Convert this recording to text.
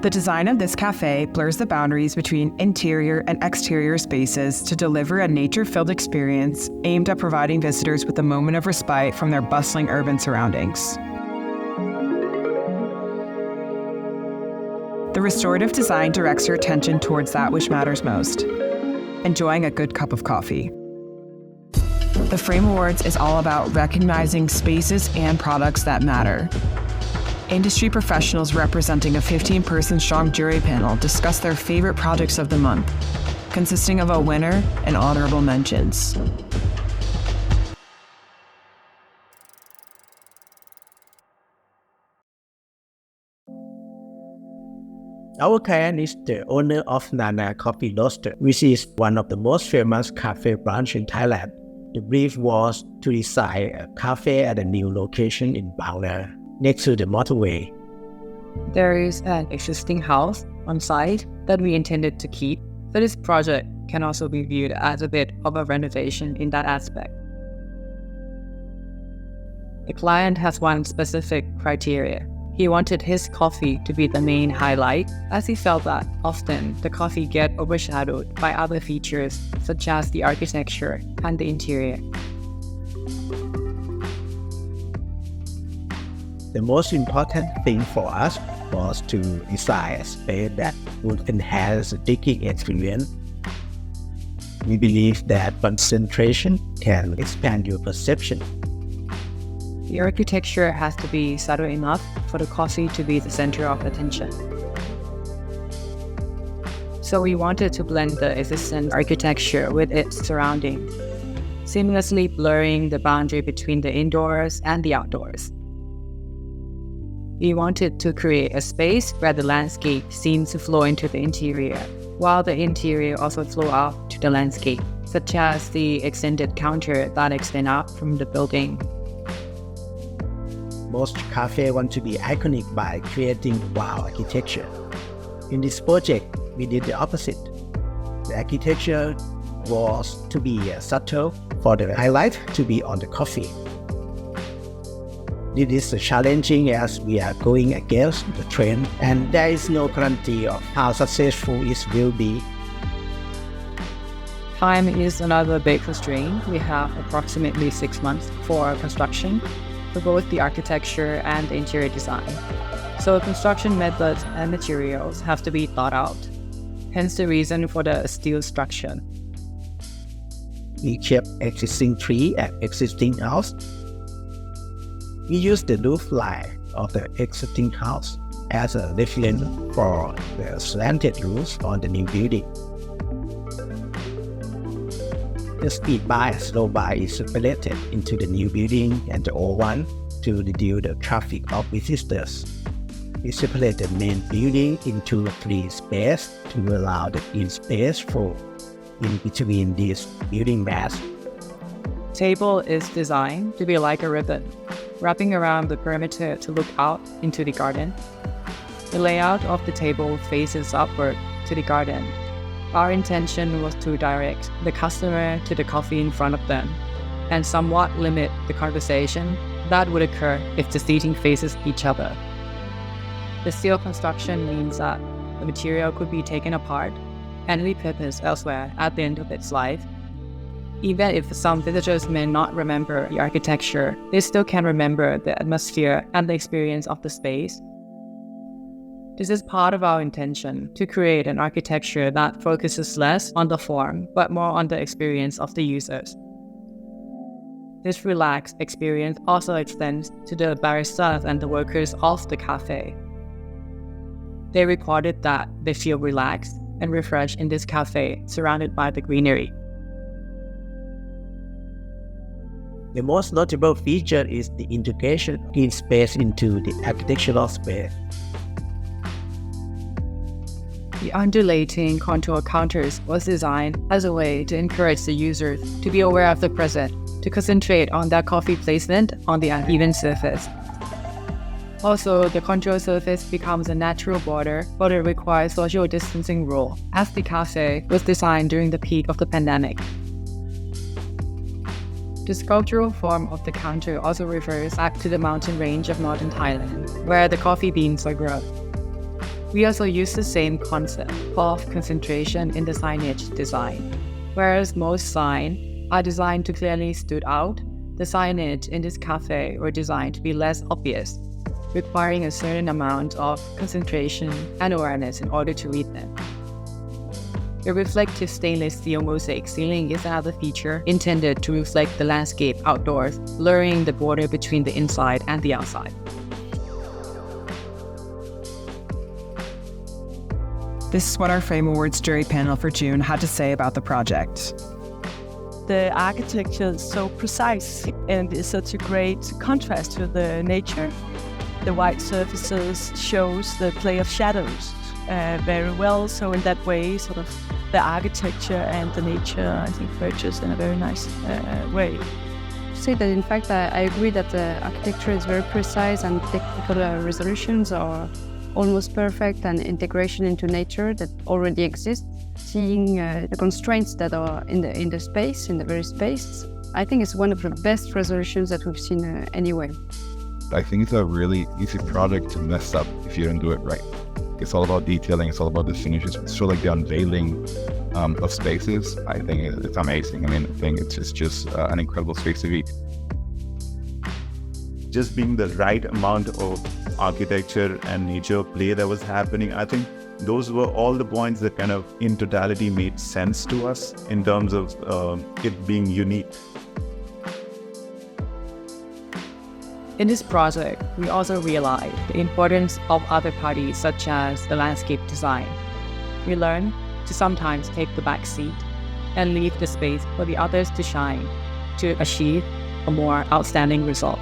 The design of this cafe blurs the boundaries between interior and exterior spaces to deliver a nature-filled experience aimed at providing visitors with a moment of respite from their bustling urban surroundings. The restorative design directs your attention towards that which matters most: enjoying a good cup of coffee. The Frame Awards is all about recognizing spaces and products that matter. Industry professionals representing a 15-person strong jury panel discuss their favorite projects of the month, consisting of a winner and honorable mentions. Our client is the owner of Nana Coffee Roasters, which is one of the most famous cafe brands in Thailand. The brief was to design a cafe at a new location in Bagna, next to the motorway. There is an existing house on site that we intended to keep, so this project can also be viewed as a bit of a renovation in that aspect. The client has one specific criteria. He wanted his coffee to be the main highlight, as he felt that often the coffee gets overshadowed by other features such as the architecture and the interior. The most important thing for us was to design a space that would enhance the drinking experience. We believe that concentration can expand your perception. The architecture has to be subtle enough for the coffee to be the center of attention. So we wanted to blend the existing architecture with its surroundings, seamlessly blurring the boundary between the indoors and the outdoors. We wanted to create a space where the landscape seems to flow into the interior, while the interior also flow out to the landscape, such as the extended counter that extend out from the building. Most cafes want to be iconic by creating wow architecture. In this project, we did the opposite. The architecture was to be subtle, for the highlight to be on the coffee. This is challenging as we are going against the trend, and there is no guarantee of how successful it will be. Time is another big constraint. We have approximately 6 months for construction, for both the architecture and the interior design. So construction methods and materials have to be thought out, hence the reason for the steel structure. We kept existing tree and existing house. We use the roofline of the existing house as a reference for the slanted roofs on the new building. The speed by and slow by is separated into the new building and the old one to reduce the traffic of visitors. We separate the main building into 3 spaces to allow the in-space flow in between these building mass. Table is designed to be like a ribbon, wrapping around the perimeter to look out into the garden. The layout of the table faces upward to the garden. Our intention was to direct the customer to the coffee in front of them and somewhat limit the conversation that would occur if the seating faces each other. The steel construction means that the material could be taken apart and repurposed elsewhere at the end of its life. Even if some visitors may not remember the architecture, they still can remember the atmosphere and the experience of the space. This is part of our intention to create an architecture that focuses less on the form, but more on the experience of the users. This relaxed experience also extends to the baristas and the workers of the cafe. They recorded that they feel relaxed and refreshed in this cafe surrounded by the greenery. The most notable feature is the integration of green space into the architectural space. The undulating contour counters was designed as a way to encourage the users to be aware of the present, to concentrate on their coffee placement on the uneven surface. Also, the contour surface becomes a natural border, but it requires social distancing rule, as the cafe was designed during the peak of the pandemic. The sculptural form of the counter also refers back to the mountain range of northern Thailand, where the coffee beans are grown. We also use the same concept of concentration in the signage design. Whereas most signs are designed to clearly stood out, the signage in this cafe were designed to be less obvious, requiring a certain amount of concentration and awareness in order to read them. The reflective stainless steel mosaic ceiling is another feature intended to reflect the landscape outdoors, blurring the border between the inside and the outside. This is what our Frame Awards jury panel for June had to say about the project. The architecture is so precise and is such a great contrast to the nature. The white surfaces shows the play of shadows very well. So in that way, sort of the architecture and the nature, I think, merges in a very nice way. Say that in fact I agree that the architecture is very precise and technical resolutions are almost perfect, and integration into nature that already exists. Seeing the constraints that are in the space, in the very space, I think it's one of the best resolutions that we've seen anywhere. I think it's a really easy project to mess up if you don't do it right. It's all about detailing, it's all about the finishes. It's sort of like the unveiling of spaces. I think it's amazing. I think it's just an incredible space to be. Just being the right amount of architecture and nature play that was happening, I think those were all the points that kind of in totality made sense to us in terms of it being unique. In this project, we also realized the importance of other parties such as the landscape design. We learned to sometimes take the back seat and leave the space for the others to shine to achieve a more outstanding result.